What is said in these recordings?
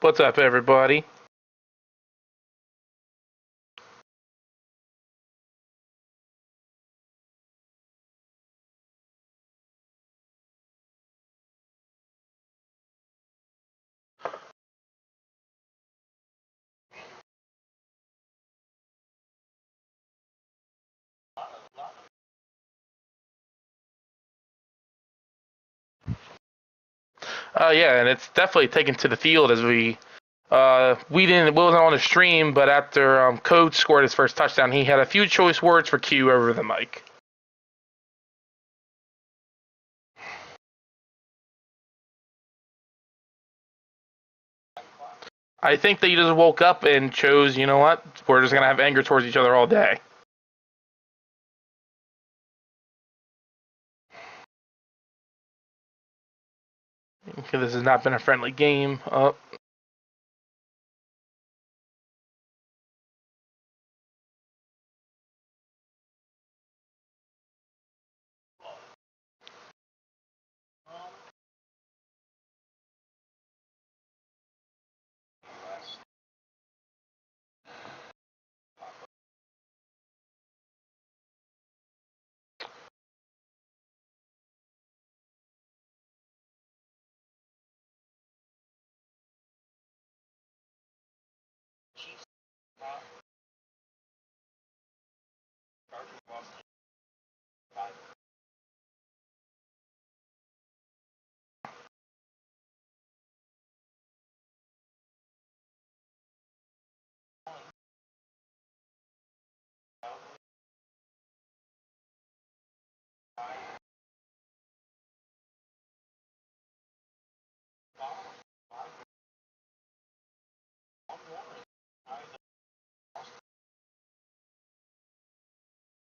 What's up, everybody? Yeah, and it's definitely taken to the field as we wasn't on the stream, but after Code scored his first touchdown, he had a few choice words for Q over the mic. I think that he just woke up and chose, you know what, we're just gonna have anger towards each other all day. This has not been a friendly game.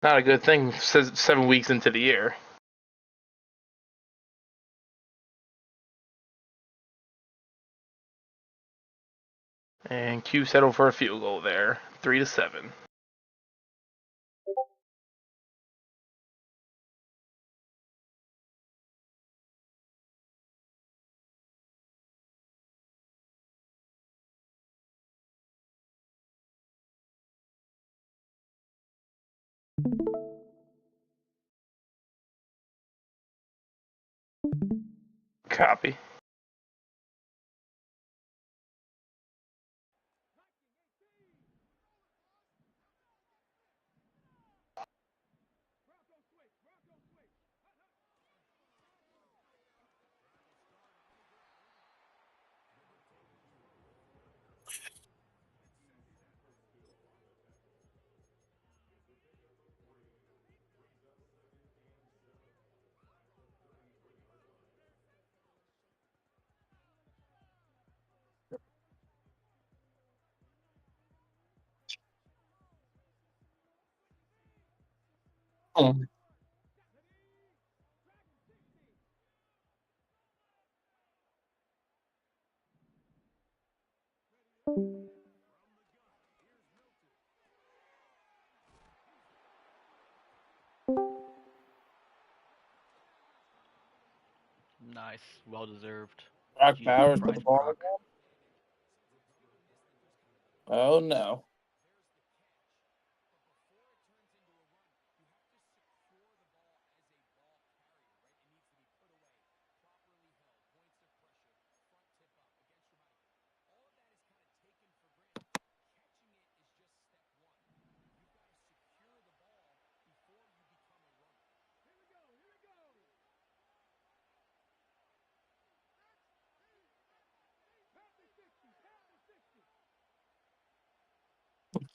Not a good thing 7 weeks into the year. And Q settled for a field goal there, 3-7. Copy. Nice, well deserved. Brock Jesus Bowers to the Christ, ball Brock. again? Oh no.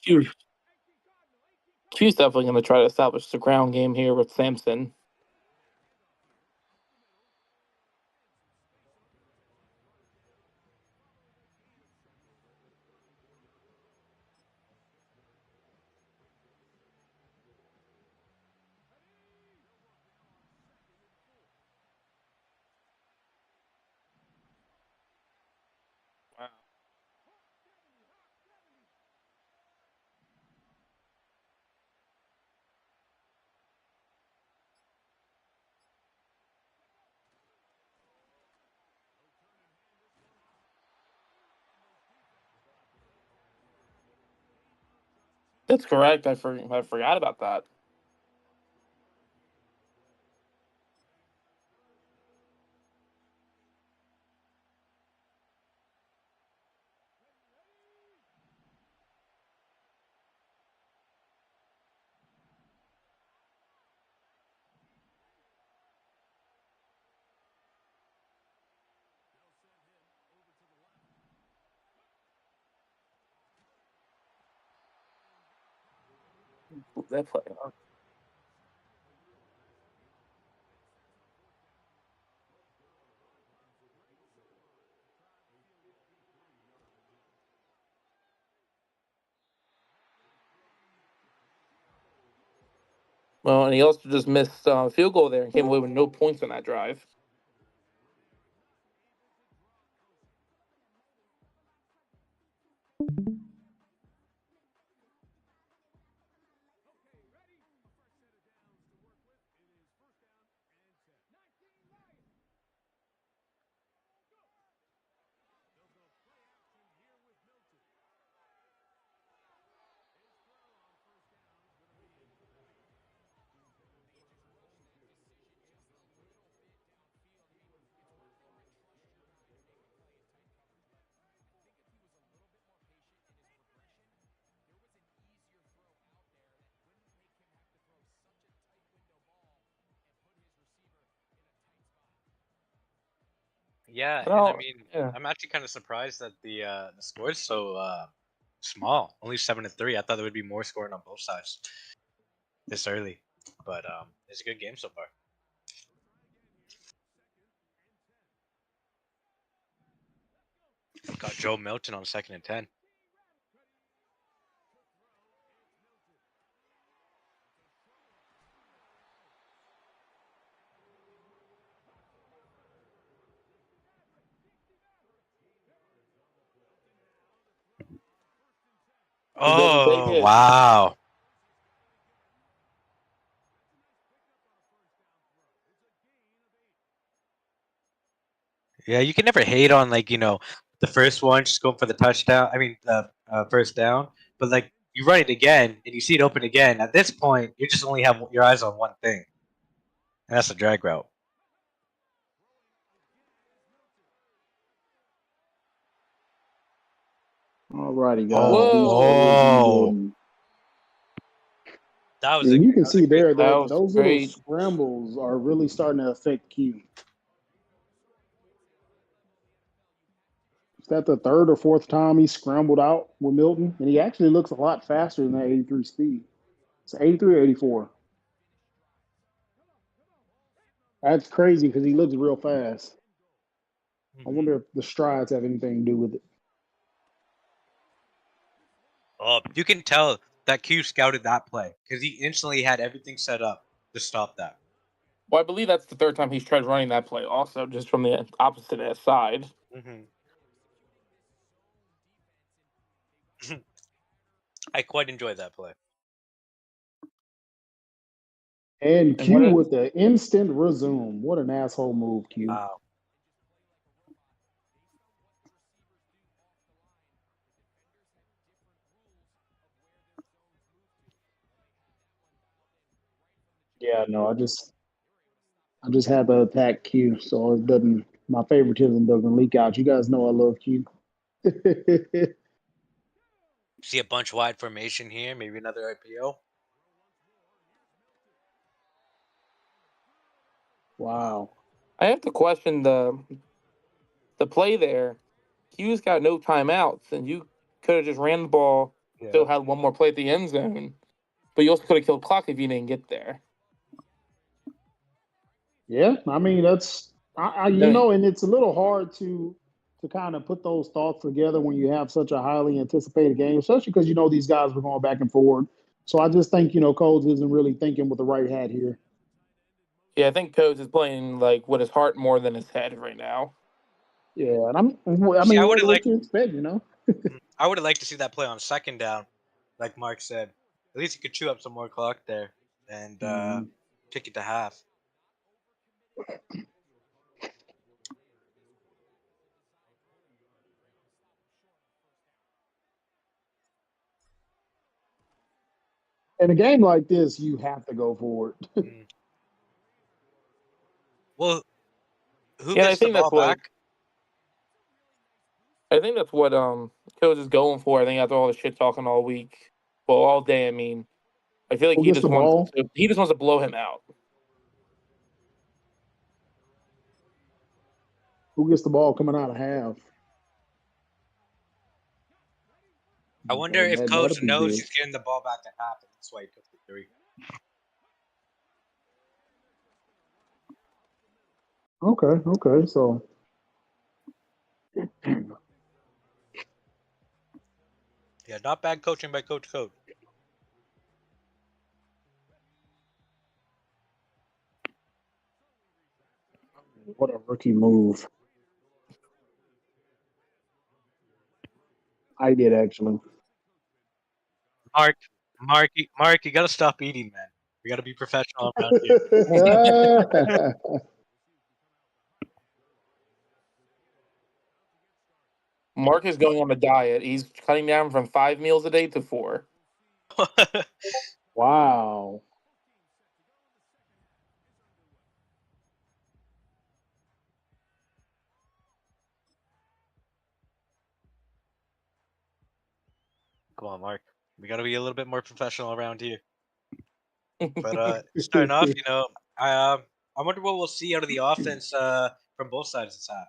Q. Q's definitely going to try to establish the ground game here with Sampson. That's correct. I forgot about that. That play. Well, and he also just missed a field goal there and came away with no points on that drive. Yeah, and I Well, mean, yeah. I'm actually kind of surprised that the score is so small, only 7-3. I thought there would be more scoring on both sides this early, but it's a good game so far. Got Joe Milton on 2nd and 10. He doesn't take Oh, it. wow. Yeah, you can never hate on the first one just going for the touchdown. I mean, first down. But you run it again and you see it open again. At this point, you just only have your eyes on one thing, and that's the drag route. Alrighty, guys. Oh, This Whoa! is oh, Milton. that was And you can a see great there That that throw. was those little great. scrambles are really starting to affect Q. Is that the third or fourth time he scrambled out with Milton? And he actually looks a lot faster than that 83 speed. It's 83 or 84. That's crazy because he looks real fast. I Mhm. wonder if the strides have anything to do with it. Oh, you can tell that Q scouted that play because he instantly had everything set up to stop that. Well, I believe that's the third time he's tried running that play, also just from the opposite side. Hmm. I quite enjoyed that play. And And what Q a with the instant resume. What an asshole move, Q. Wow. Yeah, no, I just had to attack Q, so it doesn't my favoritism doesn't leak out. You guys know I love Q. See a bunch wide formation here, maybe another IPO. Wow. I have to question the play there. Q's got no timeouts, and you could have just ran the ball, still Yeah. had one more play at the end zone, but you also could have killed clock if you didn't get there. Yeah, I mean that's I mean, and it's a little hard to kind of put those thoughts together when you have such a highly anticipated game, especially because these guys were going back and forward. So I just think Coles isn't really thinking with the right hat here. yeah, I think Coates is playing like with his heart more than his head right now. Yeah, and I See, mean, what you expect? I would have liked to see that play on 2nd down, like Mark said. At least you could chew up some more clock there and Mhm. kick it to half. In a game like this, you have to go for it. Mm. Well, who Yeah, and gets the ball back? I think that's what Coach is going for. I think after all the shit talking all week, well, all day. I mean, I feel like Who gets the ball? he just wants to blow him out. Who gets the ball coming out of half? I wonder if That'll Coach be knows big. he's getting the ball back at half, and that's why he took the three. Okay. So Yeah, not bad coaching by Coach Coach. what a rookie move. I did actually. Mark, you gotta stop eating, man. We gotta be professional around here. Mark is going on a diet. He's cutting down from 5 meals a day to 4. Wow. Come on, Mark. We gotta be a little bit more professional around here. But starting off, I wonder what we'll see out of the offense from both sides of this half.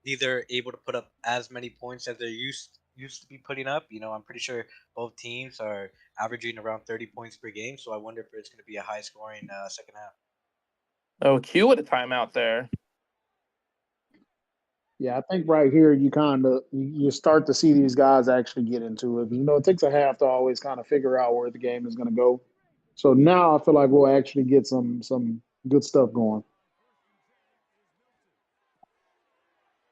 Either able to put up as many points as they're used to be putting up. I'm pretty sure both teams are averaging around 30 points per game. So I wonder if it's going to be a high scoring second half. Oh, Q with a timeout there. Yeah, I think right here you start to see these guys actually get into it. It takes a half to always kind of figure out where the game is going to go. So now I feel like we'll actually get some good stuff going.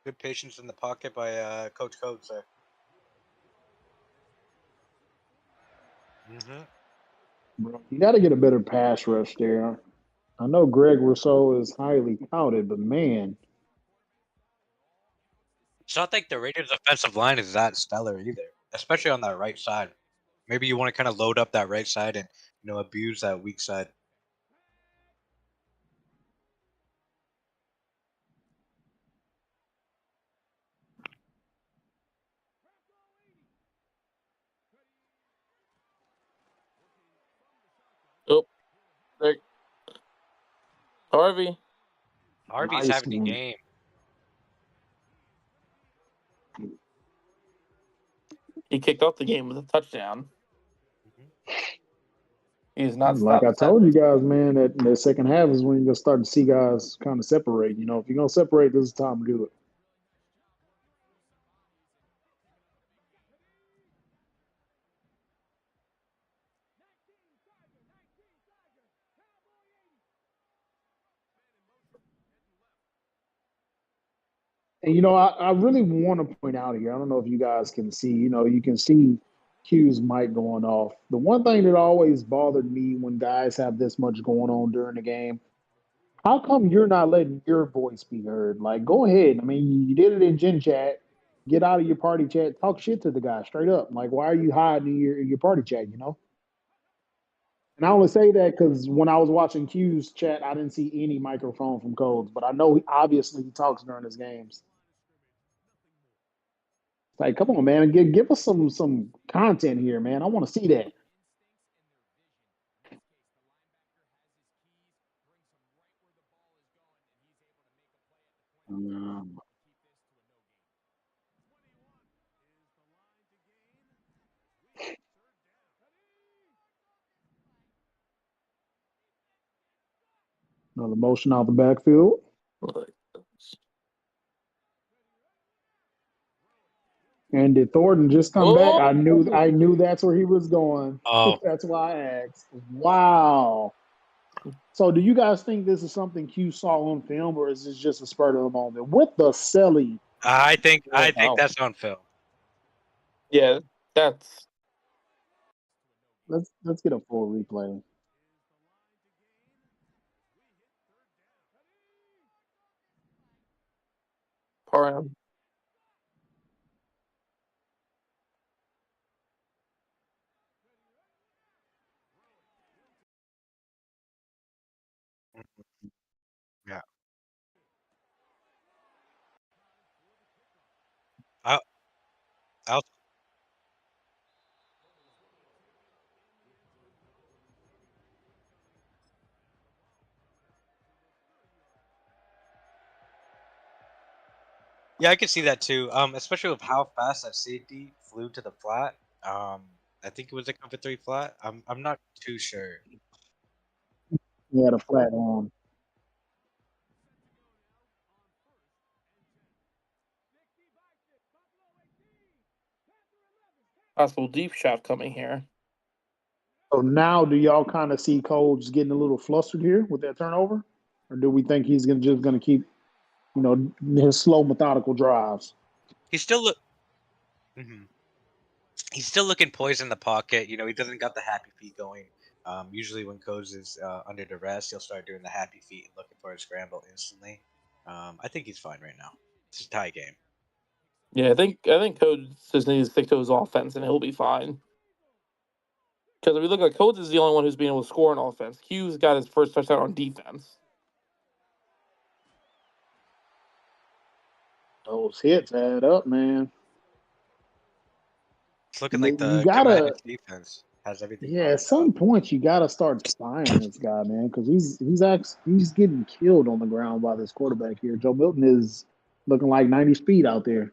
Good patience in the pocket by Coach Coates there. Bro, you got to get a better pass rush there. I know Greg Rousseau is highly touted, but man, It's not like the Raiders' offensive line is that stellar either, especially on that right side. Maybe you want to kind of load up that right side and abuse that weak side. Oh, there. Harvey. Harvey's nice having a one. game. He kicked off the game with a touchdown. He has not Like stopped I told since. you guys, man, that the second half is when you're gonna start to see guys kind of separate. If you're gonna separate, this is the time to do it. And I really want to point out here. I don't know if you guys can see. You can see Q's mic going off. The one thing that always bothered me when guys have this much going on during the game, how come you're not letting your voice be heard? Like, go ahead. I mean, you did it in Gen Chat. Get out of your party chat. Talk shit to the guy straight up. Like, why are you hiding in your party chat? And I only say that because when I was watching Q's chat, I didn't see any microphone from Codes, but I know obviously he talks during his games. Like, come on, man, give us some content here, man. I want to see that. Um, Another motion out the backfield. And did Thornton just come back? Oh, I knew that's where he was going. Oh, That's why I asked. Wow. So do you guys think this is something Q saw on film, or is this just a spur of the moment? With the Selly. I think wow. that's on film. Yeah, that's Let's get a full replay. part. I'll, yeah, I can see that too. Especially with how fast that safety flew to the flat. I think it was a cover three flat. I'm not too sure. He had a flat on. Possible deep shot coming here. So now, do y'all kind of see Cole just getting a little flustered here with that turnover, or do we think he's just gonna keep, his slow, methodical drives? He's still look. Mhm. He's still looking poised in the pocket. He doesn't got the happy feet going. Usually when Coase is under duress, he'll start doing the happy feet and looking for a scramble instantly. I think he's fine right now. It's a tie game. Yeah, I think Code just needs to stick to his offense and he'll be fine. Because if we look at Codes is the only one who's been able to score on offense. Q's got his first touchdown on defense. Those hits add up, man. It's looking like You the gotta, Commanders defense has everything yeah. At lined up. some point, you gotta start spying this guy, man, because he's getting killed on the ground by this quarterback here. Joe Milton is looking like 90 speed out there.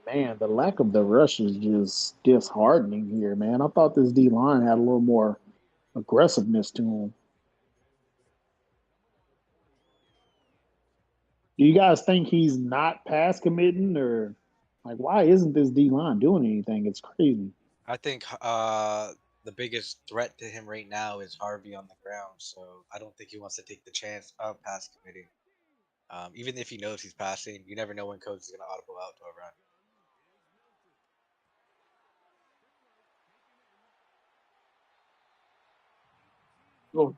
Man, the lack of the rush is just disheartening here, man. I thought this D line had a little more aggressiveness to him. Do you guys think he's not pass committing, or like why isn't this D line doing anything? It's crazy. I think the biggest threat to him right now is Harvey on the ground. So I don't think he wants to take the chance of pass committing. Even if he knows he's passing, you never know when Coach is going to audible out to a run. Oh,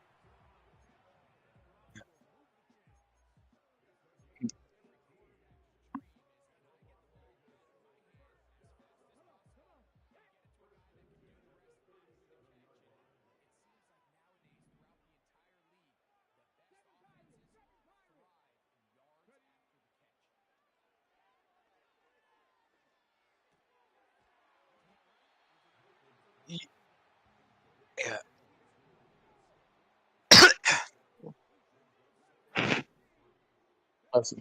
Yeah. I see.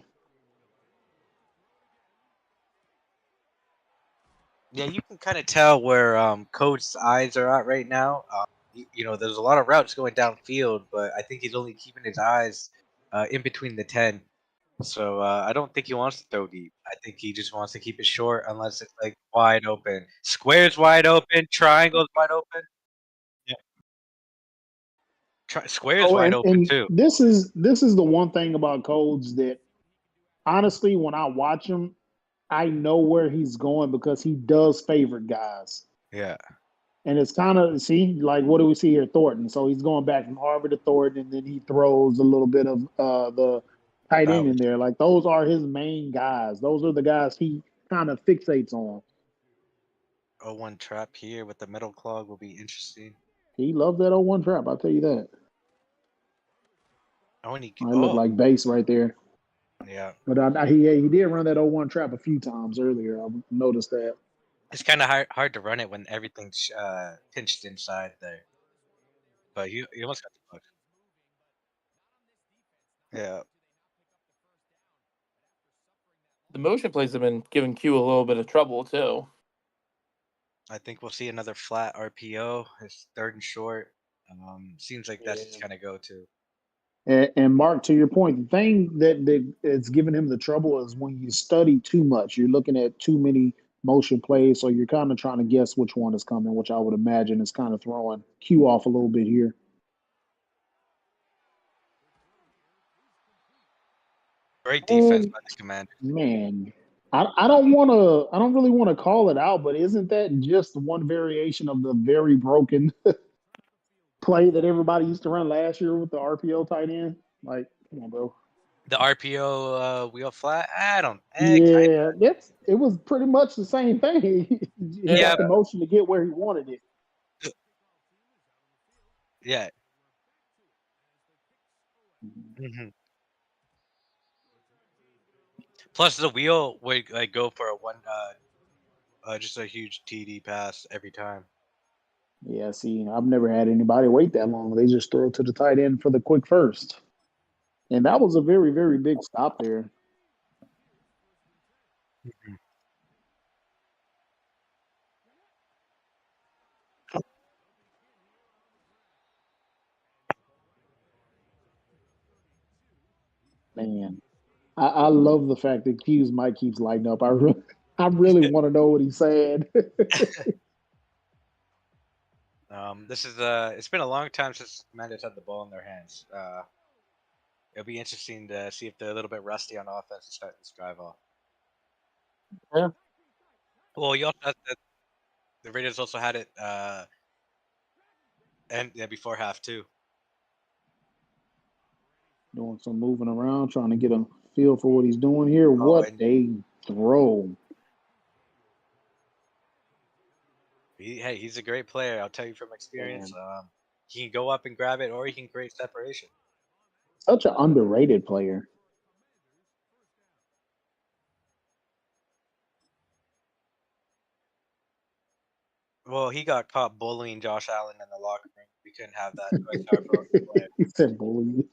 Yeah, you can kind of tell where Coach's eyes are at right now. There's a lot of routes going downfield, but I think he's only keeping his eyes in between the 10. So I don't think he wants to throw deep. I think he just wants to keep it short unless it's like wide open. Square's wide open, triangle's wide open. Yeah. Square's Oh, wide and open and too. this is the one thing about Codes that honestly, when I watch him, I know where he's going because he does favorite guys. Yeah. And it's kind of see, like what do we see here? Thornton. So he's going back from Harvard to Thornton, and then he throws a little bit of the tight That end was in there. Like those are his main guys. Those are the guys he kind of fixates on. 0-1 trap here with the middle clog will be interesting. He loves that 0-1 trap. I'll tell you that. Oh, and I look like base right there. yeah. But he did run that 0-1 trap a few times earlier. I noticed that. It's kind of hard to run it when everything's pinched inside there. But he almost got the push. Yeah. the motion plays have been giving Q a little bit of trouble too. I think we'll see another flat RPO. It's third and short. Seems like that's his Yeah. kind of go-to. And Mark, to your point, the thing that is giving him the trouble is when you study too much. You're looking at too many motion plays, so you're kind of trying to guess which one is coming, which I would imagine is kind of throwing Q off a little bit here. Great defense And by the Commanders. man, I don't really want to call it out, but isn't that just one variation of the very broken play that everybody used to run last year with the RPO tight end? Like, come on, bro. The RPO wheel flat. I don't. Kind Yeah, it was pretty much the same thing. He Yeah. got the motion to get where he wanted it. Yeah. hmm Plus, the wheel would like go for a one, just a huge TD pass every time. Yeah, see, I've never had anybody wait that long. They just throw it to the tight end for the quick first. And that was a very, very big stop there. Mhm. Man, I love the fact that Q's mic keeps lighting up. I really want to know what he's saying. This is it's been a long time since Commanders had the ball in their hands. It'll be interesting to see if they're a little bit rusty on offense to start this drive off. Yeah. Well, you also had the Raiders also had it and yeah, before half too. Doing some moving around, trying to get a feel for what he's doing here. Oh, What and a throw. hey, he's a great player. I'll tell you from experience. Man, He can go up and grab it, or he can create separation. such an underrated player. Well, he got caught bullying Josh Allen in the locker room. We couldn't have that with our player. He said bully.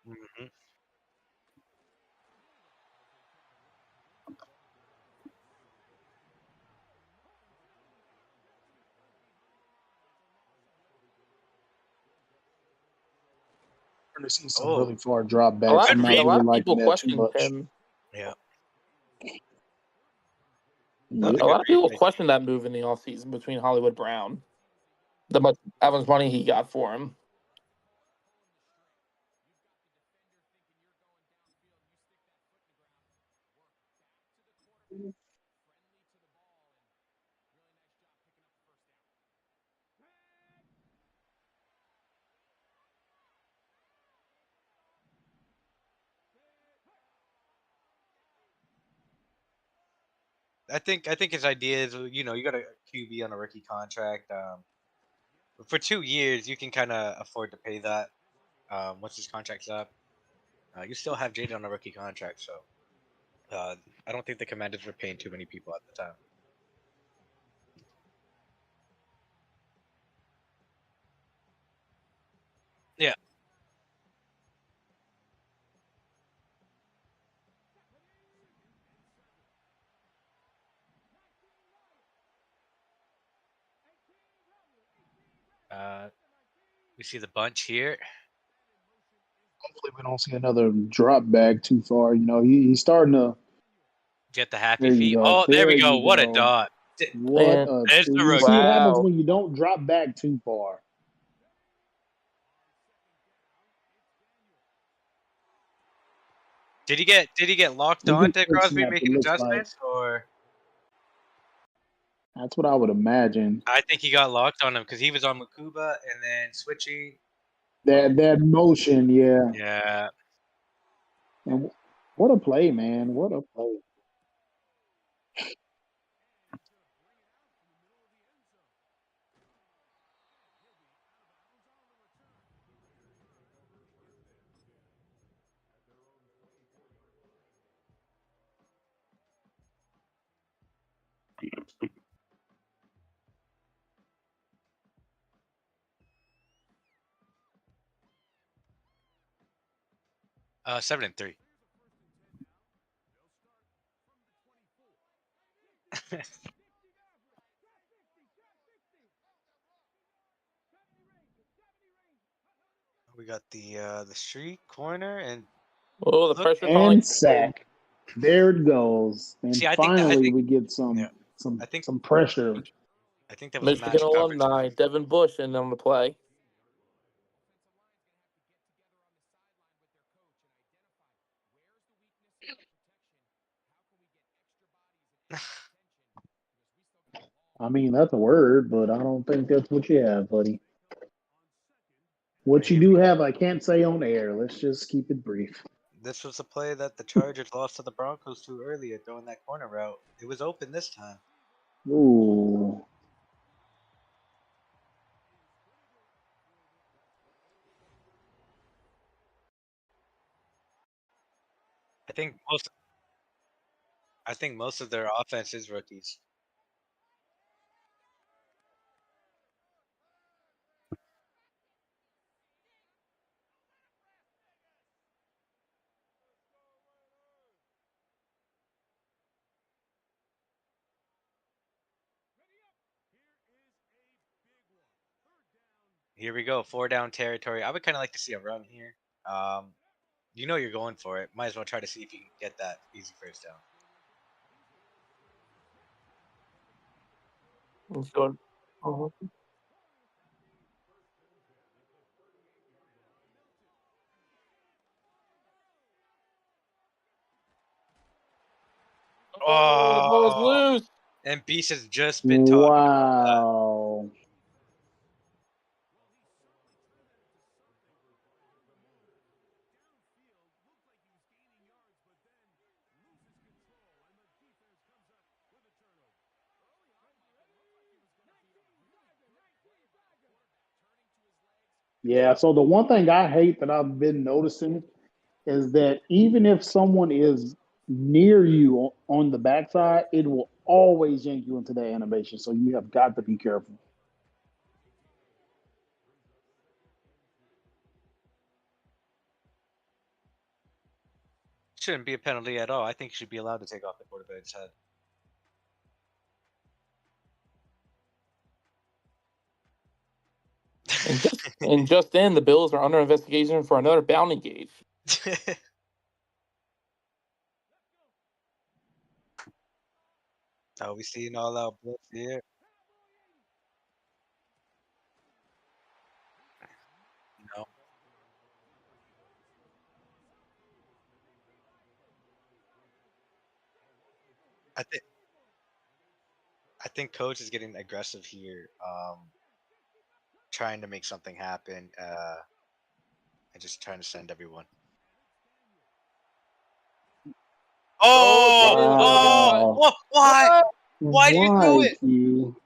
hmm To see some Oh, really far drop A backs. lot good I'm of not a read. lot really of liking people that too questioned much. him. Yeah, that was Yep. a A good lot of read people right questioned that move in the offseason between Hollywood Brown, the much how much money he got for him. there. I think his idea is, you got a QB on a rookie contract. For 2 years, you can kind of afford to pay that. Once his contract's up, you still have Jaden on a rookie contract, so I don't think the Commanders were paying too many people at the time. Yeah. 'Kay. We see the bunch here. Hopefully, we don't see another drop back too far. He's starting to. Get the happy There you feet. go. Oh, there There we you go. What a go. dot. What And a. There's the You see what rookie. happens wow, when you don't drop back too far. Did he get locked Look on at to quick Crosby snap. It making looks like adjustments, or that's what I would imagine. I think he got locked on him because he was on Makuba and then switching. That motion, yeah. Yeah. And what a play, man! What a play. 7-3. We got the street corner and oh, the look. pressure finally And came. sack. There it goes. And See, I think that I finally, think we get yeah, some I some think some pressure. I think that was a Michigan match coverage alumni move. Devin Bush in on the play. I mean, that's a word, but I don't think that's what you have, buddy. What you do have, I can't say on air. Let's just keep it brief. This was a play that the Chargers lost to the Broncos too early at throwing that corner route. It was open this time. Ooh. I think most of their offense is rookies. Here we go, 4-down territory. I would kind of like to see a run here. You know you're going for it. Might as well try to see if you can get that easy first down. Let's go. Oh, the ball's loose. And Beast has just been talking about that. Wow. Yeah, so the one thing I hate that I've been noticing is that even if someone is near you on the backside, it will always yank you into that animation. So you have got to be careful. Shouldn't be a penalty at all. I think you should be allowed to take off the quarterback's head. And just then, the Bills are under investigation for another bounty gate. Oh, we seen all out blitz here. No. I think coach is getting aggressive here, trying to make something happen, and just trying to send everyone. Oh, Wow. what? Why? Why do you do Why, it? Q?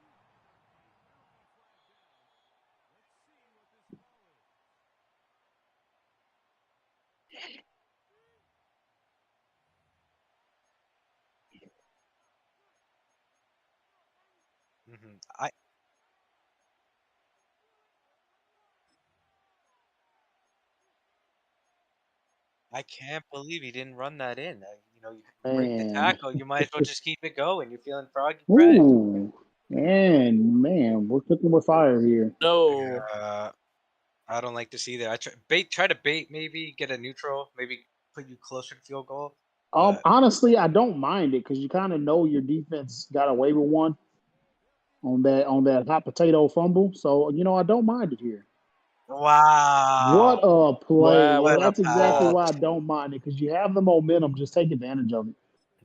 I can't believe he didn't run that in. You break the Man. tackle, you might as well just keep it going. You're feeling froggy, Fred. Ooh. Man, we're cooking with fire here. No. I don't like to see that. Try to bait, maybe get a neutral, maybe put you closer to field goal. But Honestly, I don't mind it because you kind of know your defense got away with one on that hot potato fumble. So I don't mind it here. What wow, a play. Wow. And what a that's exactly pass! why I don't mind it, because you have the momentum. Just take advantage of it.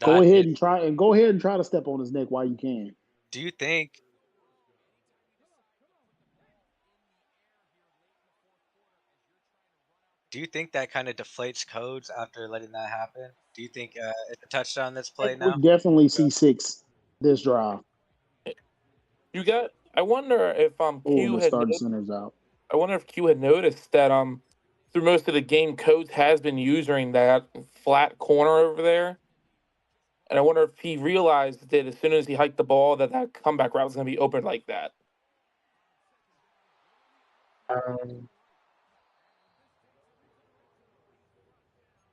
Go That ahead is. and try to step on his neck while you can. Do you think? Do you think that kind of deflates codes after letting that happen? Do you think it's a touchdown this I play think we now? definitely see six this drive. You got. I wonder if Oh, Q the had. starting center's out. I wonder if Q had noticed that through most of the game, Coates has been using that flat corner over there, and I wonder if he realized that as soon as he hiked the ball, that comeback route was going to be open like that.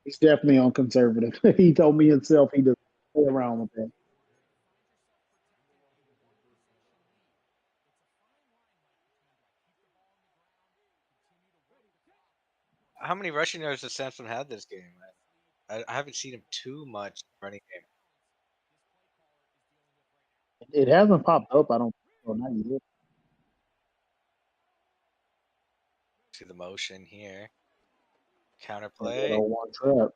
He's definitely on conservative. He told me himself he doesn't play around with that. How many rushing yards does Samson had this game? I haven't seen him too much running game. It hasn't popped up. I don't. Well, not yet. See the motion here. Counter And that play. 0-1 trap.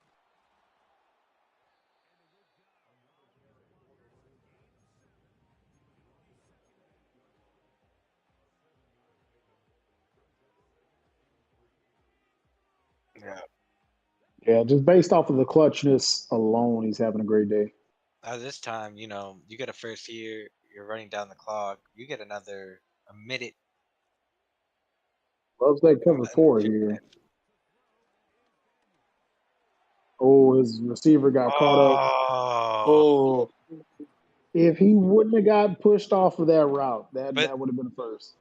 Yeah. Yeah, just based off of the clutchness alone, he's having a great day. At this time, you get a first here. You're running down the clock. You get a minute. Loves that cover four here. Oh, his receiver got caught up. Oh, Oh, If he wouldn't have got pushed off of that route, but that would have been a first.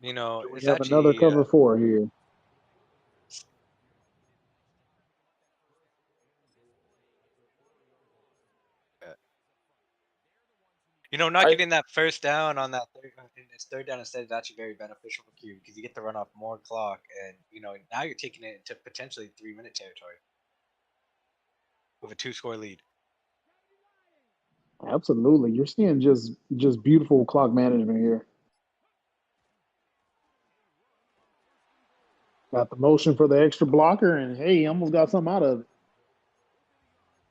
no. We It's have another actually cover four here. not I getting that first down on that it's third down instead is actually very beneficial for Q because you get to run off more clock, and now you're taking it into potentially 3-minute territory with a 2-score lead. Absolutely, you're seeing just beautiful clock management here. Got the motion for the extra blocker, and hey, almost got something out of it.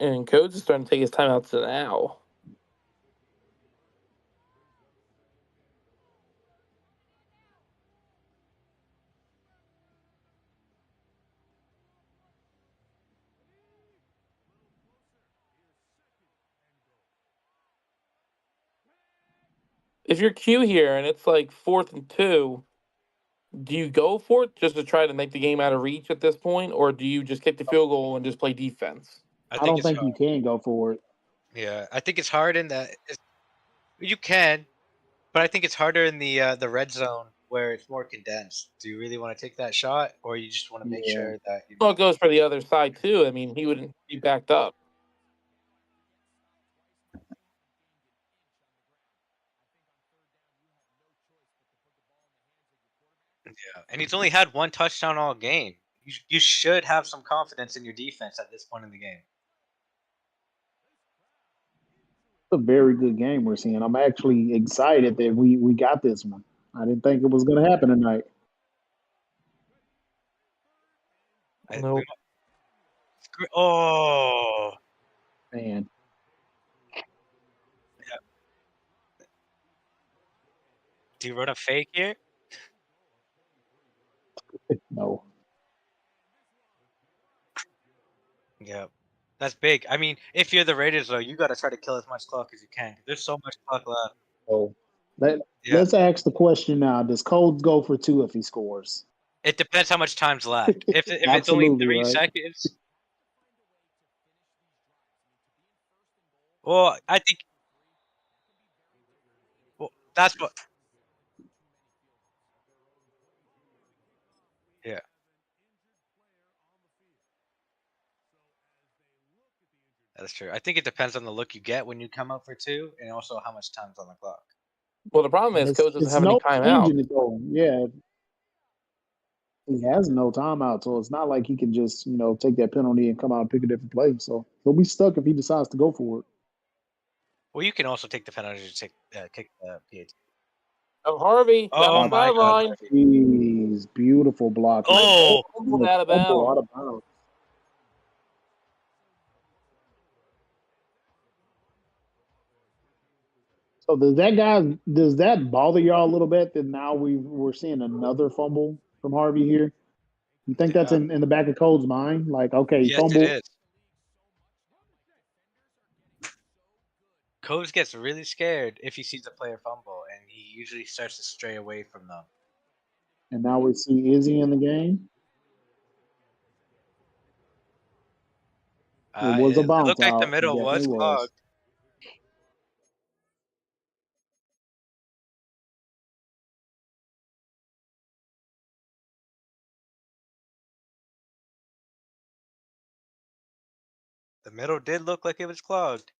and Coates is starting to take his time out to now. If you're Q here and it's like 4th and 2, do you go for it just to try to make the game out of reach at this point, or do you just kick the field goal and just play defense? I I think don't it's think hard. you can go for it. Yeah, I think it's hard in that you can, but I think it's harder in the red zone where it's more condensed. Do you really want to take that shot, or you just want to make Yeah, sure that Well, it goes for the other side too. I mean, he wouldn't be backed up. Yeah, and he's only had one touchdown all game. You should have some confidence in your defense at this point in the game. it's a very good game we're seeing. I'm actually excited that we got this one. I didn't think it was going to happen tonight. No, Oh, Man, yeah. Do you run a fake here? no. Yeah, that's big. I mean, if you're the Raiders, though, you got to try to kill as much clock as you can. There's so much clock left. So Yeah, let's ask the question now. Does Codes go for two if he scores? it depends how much time's left. If it's only Absolutely, 3 seconds, well, I think that's what. Yeah, that's true. I think it depends on the look you get when you come out for two, and also how much time's on the clock. well, the problem And is Coates doesn't it's have any no timeout. changing it though. Yeah, he has no timeout, so it's not like he can just take that penalty and come out and pick a different play. So he'll be stuck if he decides to go for it. Well, you can also take the penalty to kick the PAT. Oh, Harvey down the Oh my God, sideline. Harvey. Jeez, beautiful blocking. Oh, Fumbled out of Fumble bounds. out of bounds. So does that bother y'all a little bit that now we're seeing another fumble from Harvey here? You think that's yeah. in the back of Cole's mind? Like, okay, he Yes, it fumbled, is. Coves gets really scared if he sees a player fumble, and he usually starts to stray away from them. and now we see Izzy in the game. It was a It bounce looked like the out. It middle definitely was was. clogged. The middle did look like it was clogged.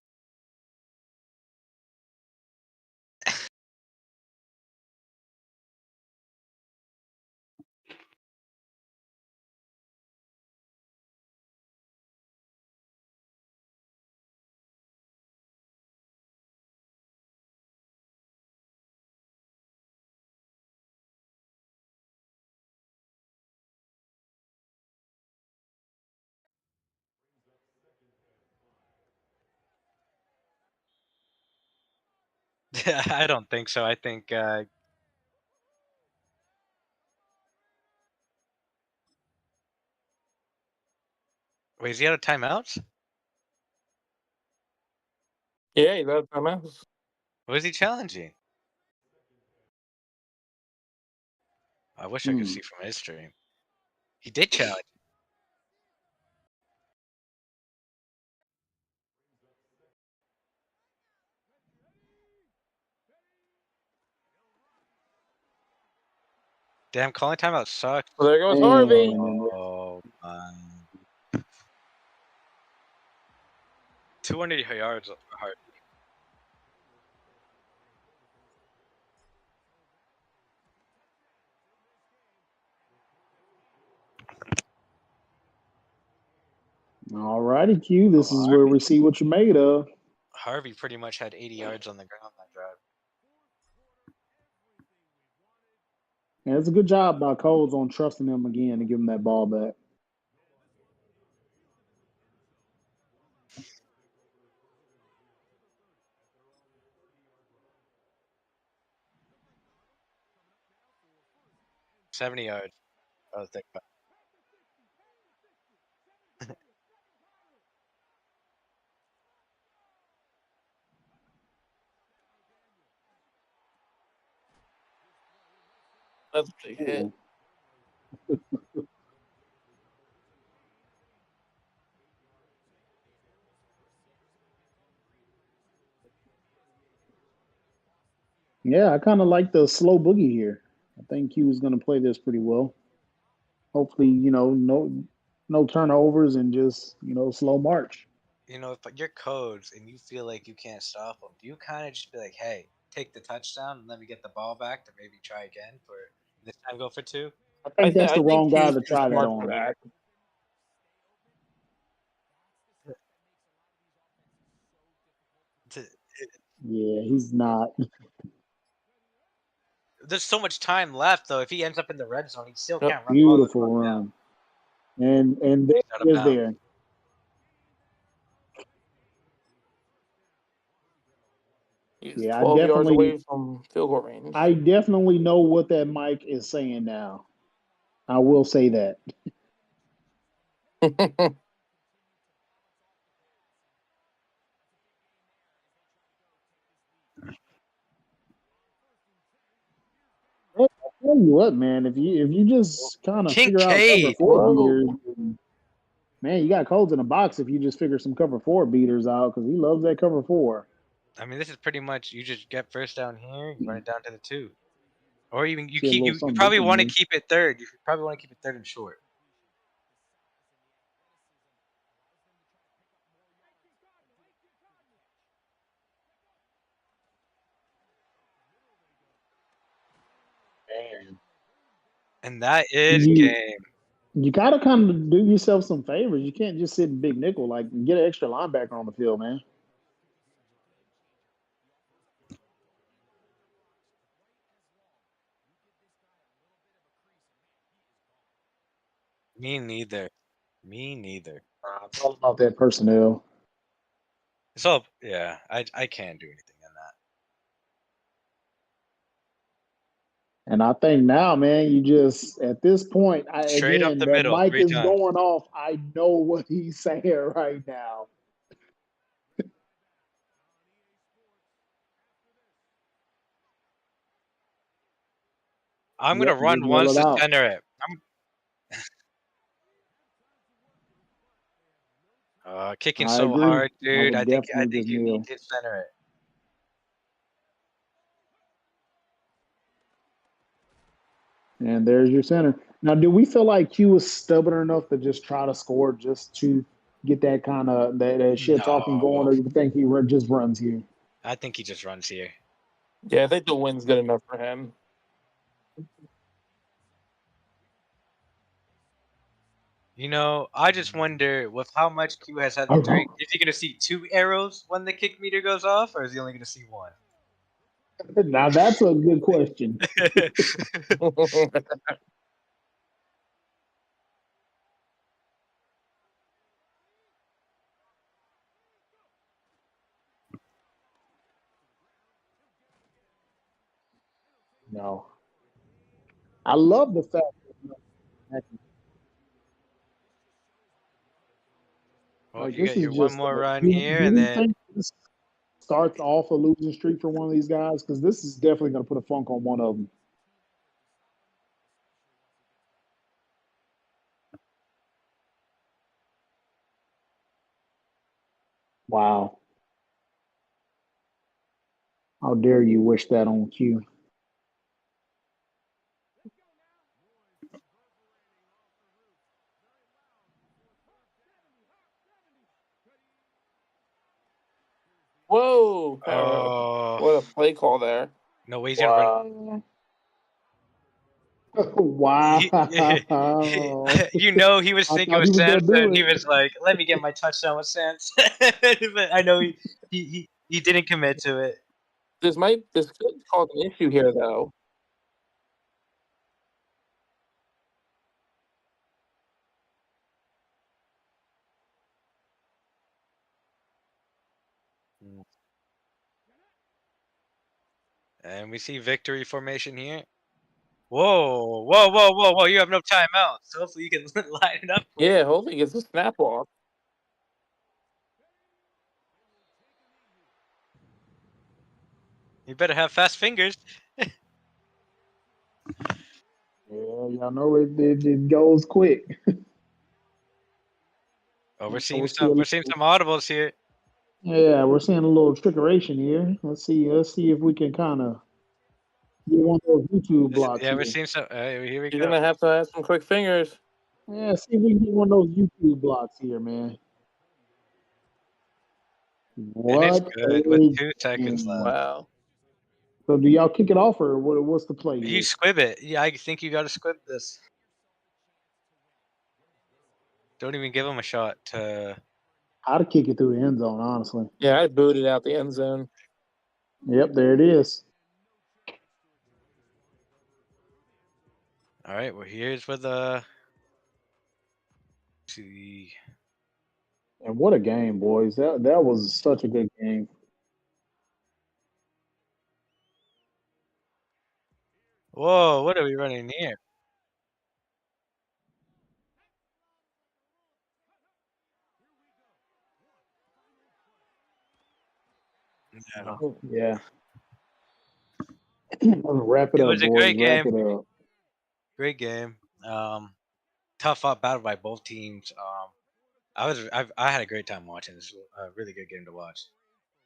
I don't think so. I think. Wait, is he out of timeouts? Yeah, he's out of timeouts. What is he challenging? I wish I could see from his stream. He did challenge. Damn, calling timeout sucks. So there goes Harvey. And Oh my. 200 yards hard. all righty, Q. This Oh, is where we see what you're made of. Harvey pretty much had 80 yards on the ground that drive. And it's a good job by Coles on trusting him again to give him that ball back. $70 yards. I was thinking about. That's a big hit. Yeah, I kind of like the slow boogie here. I think Q is going to play this pretty well. Hopefully, no turnovers and just slow march. You know, if you're codes and you feel like you can't stop them, do you kind of just be like, hey, take the touchdown and let me get the ball back to maybe try again for this time go for 2? I think that's the I think wrong guy Q's to too try that smart for on. that. Yeah, he's not. There's so much time left, though. If he ends up in the red zone, he still Yep. can't run the ball the Beautiful clock down. run. And there He's out of he is bounds. there. He's Yeah, 12 yards away from field goal range. I definitely know what that mic is saying now. I will say that. Hey, I'll tell you what, man. If you just kind of figure out cover Kincaid! four Whoa. beaters, man, you got Colts in the box if you just figure some cover four beaters out because he loves that cover four. I mean, this is pretty much you just get first down here, you run it down to the 2. Or even you See a keep little you something probably different want to here. keep it third. You probably want to keep it third and short. And that is You game. you got to kind of do yourself some favors. You can't just sit in big nickel. Like get an extra linebacker on the field, man. Me neither. Me neither. It's all about that personnel. So yeah, I can't do anything in that. And I think now, man, you just at this point, Straight up again, the that middle mic 3 is times. going off. I know what he's saying right now. I'm gonna Yep, run just yell once it to out. center it. Kicking I so agree. hard, I dude. would I think definitely just you need kneel. to center it. And there's your center. Now, do we feel like Q was stubborn enough to just try to score just to get that kind of that shit talking going, No, or do you think he just runs here? I think he just runs here. Yeah, I think the win's good enough for him. You know, I just wonder with how much Q has had to Oh, drink, is he gonna see 2 arrows when the kick meter goes off, or is he only gonna see 1? now that's a good question. No. I love the fact that Well, like you this get is your one just more run do here, and we then think this starts off a losing streak for one of these guys? Because this is definitely going to put a funk on one of them. Wow. How dare you wish that on Q? Whoa! oh, What a play call there. no way he's gonna run. Wow. Wow. You know he was I thinking thought with he was going to Samson. do He it. was like, "Let me get my touchdown with Samson," but I know he didn't commit to it. This could cause an issue here, though. And we see victory formation here. Whoa, whoa, whoa, whoa, whoa! You have no timeout, so hopefully you can line it up quick. Yeah, hopefully he gets a snap off. You better have fast fingers. Yeah, y'all know it goes quick. Oh, we're So seeing we'll see some audibles here. yeah, we're seeing a little trickeration here. Let's see if we can kind of get one of those YouTube blocks Yeah, we're here. seeing some. Here we He's go. gonna have to have some quick fingers. Yeah, see if we can get one of those YouTube blocks here, man. And it's What good with a 2 seconds game. left. Wow. So do y'all kick it off or what's the play You here? squib it. Yeah, I think you got to squib this. Don't even give him a shot to. I'd kick it through the end zone, honestly. Yeah, I booted out the end zone. Yep, there it is. All right, well here's where the. See. And what a game, boys. That was such a good game. Whoa, what are we running here? No. Yeah. Wrap it It up, was a boys. great Wrap game. it up. Great game. Tough fought battle by both teams. I had a great time watching this. A really good game to watch.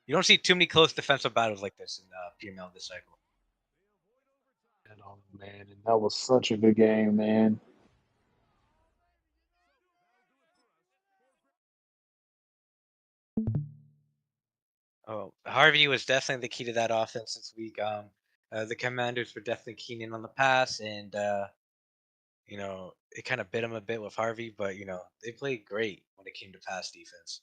You don't see too many close defensive battles like this in PML this cycle. Oh, man, and that was such a good game, man. Oh, Harvey was definitely the key to that offense this week. The Commanders were definitely keen in on the pass, and it kind of bit them a bit with Harvey. But they played great when it came to pass defense.